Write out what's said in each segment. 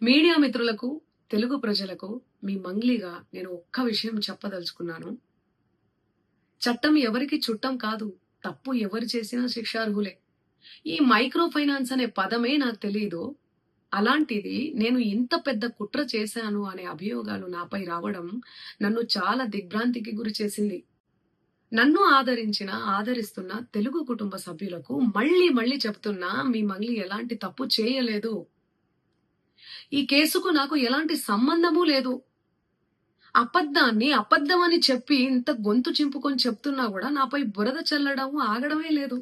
Media మిత్రులకు, తెలుగు ప్రజలకు మీ మంగ్లీగా నేను ఒక్క విషయం చెప్పదలుచుకున్నాను. చట్టం ఎవరికి చుట్టం కాదు. తప్పు ఎవరు చేసినా శిక్షార్హులే. ఈ మైక్రో ఫైనాన్స్ అనే పదమే నాకు తెలీదు. అలాంటిది నేను ఇంత పెద్ద కుట్ర చేశాను అనే అభియోగాలు నాపై రావడం నన్ను చాలా దిగ్భ్రాంతికి గురి చేసింది. నన్ను ఆదరిస్తున్న తెలుగు కుటుంబ సభ్యులకు మళ్ళీ మళ్ళీ చెప్తున్నా, మీ మంగ్లీ ఎలాంటి తప్పు చేయలేదు. ఈ కేసుకు నాకు ఎలాంటి సంబంధమూ లేదు. అబద్ధాన్ని అబద్ధమని చెప్పి ఇంత గొంతు చింపుకొని చెప్తున్నా కూడా నాపై బురద చల్లడం ఆగడమే లేదు.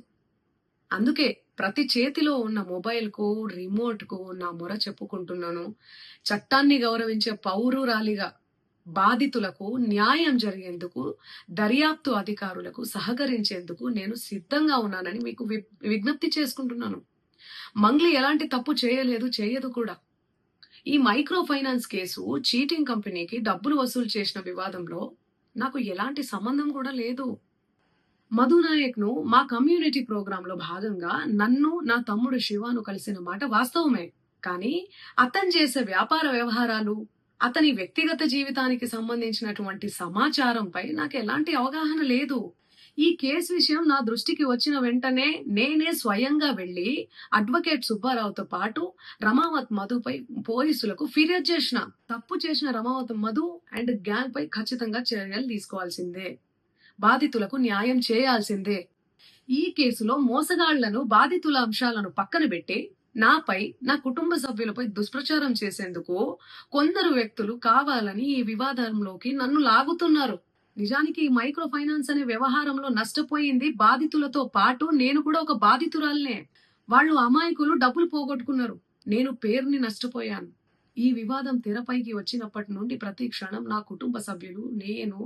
అందుకే ప్రతి చేతిలో ఉన్న మొబైల్‌కు, రిమోట్‌కు నా మొర చెప్పుకుంటున్నాను. చట్టాన్ని గౌరవించే పౌరురాలిగా బాధితులకు న్యాయం జరిగేందుకు, దర్యాప్తు అధికారులకు సహకరించేందుకు నేను సిద్ధంగా ఉన్నానని మీకు విజ్ఞప్తి చేసుకుంటున్నాను. మంగ్లీ ఎలాంటి తప్పు చేయలేదు, చేయదు కూడా. ఈ మైక్రో ఫైనాన్స్ కేసు చీటింగ్ కంపెనీకి డబ్బులు వసూలు చేసిన వివాదంలో నాకు ఎలాంటి సంబంధం కూడా లేదు. మధు నాయక్‌ను మా కమ్యూనిటీ ప్రోగ్రాంలో భాగంగా నన్ను, నా తమ్ముడు శివను కలిసిన మాట వాస్తవమే. కానీ అతను చేసే వ్యాపార వ్యవహారాలు, అతని వ్యక్తిగత జీవితానికి సంబంధించినటువంటి సమాచారంపై నాకు ఎలాంటి అవగాహన లేదు. ఈ కేసు విషయం నా దృష్టికి వచ్చిన వెంటనే నేనే స్వయంగా వెళ్లి అడ్వకేట్ సుబ్బారావుతో పాటు రమావత్ మధుపై పోలీసులకు ఫిర్యాదు చేసిన. తప్పు చేసిన రమావత్ మధు అండ్ గ్యాంగ్ పై ఖచ్చితంగా చర్యలు తీసుకోవాల్సిందే. బాధితులకు న్యాయం చేయాల్సిందే. ఈ కేసులో మోసగాళ్లను, బాధితుల అంశాలను పక్కన పెట్టి నాపై, నా కుటుంబ సభ్యులపై దుష్ప్రచారం చేసేందుకు కొందరు వ్యక్తులు కావాలని ఈ వివాదంలోకి నన్ను లాగుతున్నారు. నిజానికి ఈ మైక్రో ఫైనాన్స్ అనే వ్యవహారంలో నష్టపోయింది బాధితులతో పాటు నేను కూడా ఒక బాధితురాలనే. వాళ్ళు అమాయకులు డబ్బులు పోగొట్టుకున్నారు. నేను పేరుని నష్టపోయాను. ఈ వివాదం తెరపైకి వచ్చినప్పటి నుండి ప్రతి క్షణం నా కుటుంబ సభ్యులు, నేను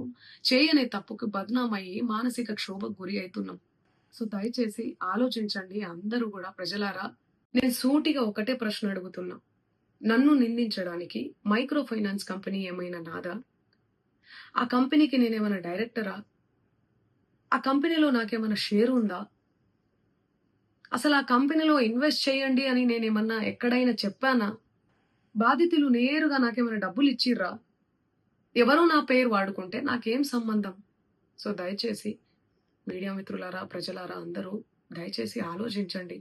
చేయని తప్పుకు బద్నామయ్యి మానసిక క్షోభకు గురి అవుతున్నాం. సో దయచేసి ఆలోచించండి అందరూ కూడా ప్రజలారా. నేను సూటిగా ఒకటే ప్రశ్న అడుగుతున్నా. నన్ను నిందించడానికి మైక్రో ఫైనాన్స్ కంపెనీ ఏమైనా నాదా? ఆ కంపెనీకి నేనేమైనా డైరెక్టరా? ఆ కంపెనీలో నాకేమైనా షేర్ ఉందా? అసలు ఆ కంపెనీలో ఇన్వెస్ట్ చేయండి అని నేనేమన్నా ఎక్కడైనా చెప్పానా? బాధితులు నేరుగా నాకేమైనా డబ్బులు ఇచ్చిర్రా? ఎవరో నా పేరు వాడుకుంటే నాకేం సంబంధం? సో దయచేసి మీడియా మిత్రులారా, ప్రజలారా అందరూ దయచేసి ఆలోచించండి.